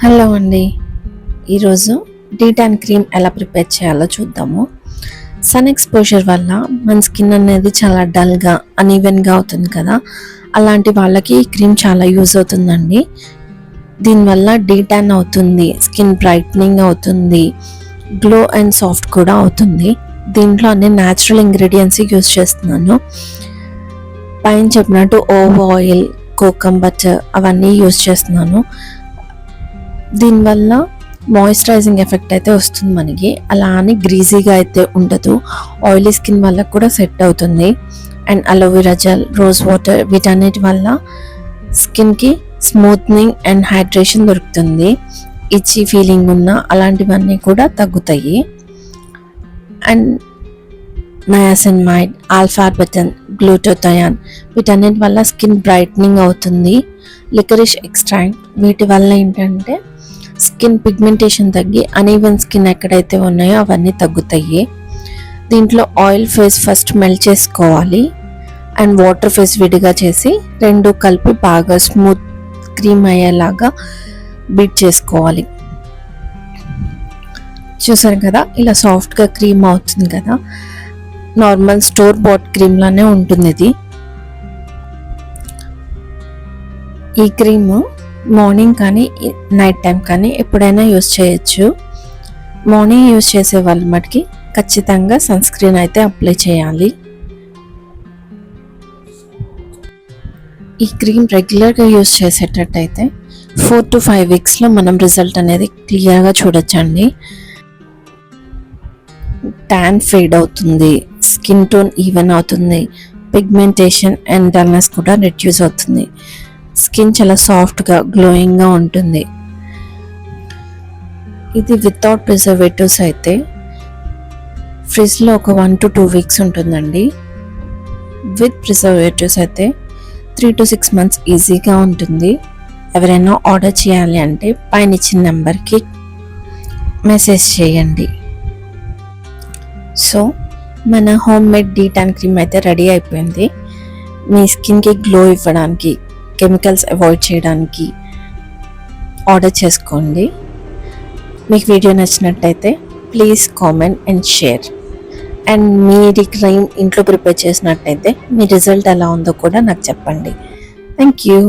Hello అండి. ఈరోజు D-Tan cream ఎలా ప్రిపేర్ చేయాలో చూద్దాము. సన్ ఎక్స్పోజర్ వల్ల మన స్కిన్ అనేది చాలా డల్గా అన్ఈవెన్గా అవుతుంది కదా, అలాంటి వాళ్ళకి ఈ క్రీమ్ చాలా యూజ్ అవుతుందండి. దీనివల్ల డీటాన్ అవుతుంది, స్కిన్ బ్రైట్నింగ్ అవుతుంది, గ్లో అండ్ సాఫ్ట్ కూడా అవుతుంది. దీంట్లో అన్ని న్యాచురల్ ఇంగ్రీడియంట్స్ యూజ్ చేస్తున్నాను. పైన చెప్పినట్టు ఓవ్ ఆయిల్, కోకమ్ బటర్ అవన్నీ యూజ్ చేస్తున్నాను. దీనివల్ల మాయిశ్చరైజింగ్ ఎఫెక్ట్ అయితే వస్తుంది మనకి, అలా అని గ్రీజీగా అయితే ఉండదు. ఆయిలీ స్కిన్ వల్ల కూడా సెట్ అవుతుంది. And aloe vera gel, rose water వీటన్నిటి వల్ల స్కిన్కి స్మూత్నింగ్ అండ్ హైడ్రేషన్ దొరుకుతుంది. ఇచ్చి ఫీలింగ్ ఉన్న అలాంటివన్నీ కూడా తగ్గుతాయి. అండ్ నయాసినమైడ్, ఆల్ఫార్బెటన్, గ్లూటోథయాన్ వీటన్నిటి వల్ల స్కిన్ బ్రైట్నింగ్ అవుతుంది. లికరిష్ ఎక్స్ట్రాక్ట్ వీటి వల్ల ఏంటంటే స్కిన్ పిగ్మెంటేషన్ తగ్గి అన్ఈవెన్ స్కిన్ ఎక్కడైతే ఉన్నాయో అవన్నీ తగ్గుతాయి. దీంట్లో ఆయిల్ ఫేస్ ఫస్ట్ మెల్ట్ చేసుకోవాలి అండ్ వాటర్ ఫేస్ విడిగా చేసి రెండు కలిపి బాగా స్మూత్ క్రీమ్ అయ్యేలాగా బీట్ చేసుకోవాలి. చూసారు కదా, ఇలా సాఫ్ట్గా క్రీమ్ అవుతుంది కదా. నార్మల్ స్టోర్ బాట్ క్రీమ్ లానే ఉంటుంది ఇది. ఈ క్రీమ్ మార్నింగ్ కానీ నైట్ టైం కానీ ఎప్పుడైనా యూస్ చేయొచ్చు. మార్నింగ్ యూస్ చేసే వాళ్ళ మటుకి ఖచ్చితంగా సన్ స్క్రీన్ అయితే అప్లై చేయాలి. ఈ క్రీమ్ రెగ్యులర్గా యూస్ చేసేటట్టయితే 4 to 5 వీక్స్లో మనం రిజల్ట్ అనేది క్లియర్గా చూడొచ్చండి. ట్యాన్ ఫేడ్ అవుతుంది, స్కిన్ టోన్ ఈవెన్ అవుతుంది, పిగ్మెంటేషన్ అండ్ డల్నెస్ కూడా రెడ్యూస్ అవుతుంది. స్కిన్ చాలా సాఫ్ట్గా గ్లోయింగ్గా ఉంటుంది. ఇది వితౌట్ ప్రిజర్వేటివ్స్ అయితే ఫ్రిడ్జ్లో ఒక 1 to 2 వీక్స్ ఉంటుందండి. విత్ ప్రిజర్వేటివ్స్ అయితే 3 to 6 months ఈజీగా ఉంటుంది. ఎవరైనా ఆర్డర్ చేయాలి అంటే పైన ఇచ్చిన నెంబర్కి మెసేజ్ చేయండి. సో మన హోమ్ మేడ్ డీటాన్ క్రీమ్ అయితే రెడీ అయిపోయింది. మీ స్కిన్కి గ్లో ఇవ్వడానికి, కెమికల్స్ అవాయిడ్ చేయడానికి ఆర్డర్ చేసుకోండి. మీకు వీడియో నచ్చినట్టయితే please comment and share. And మీరు క్రీమ్ ఇంట్లో ప్రిపేర్ చేసినట్టయితే మీ రిజల్ట్ ఎలా ఉందో కూడా నాకు చెప్పండి. Thank you.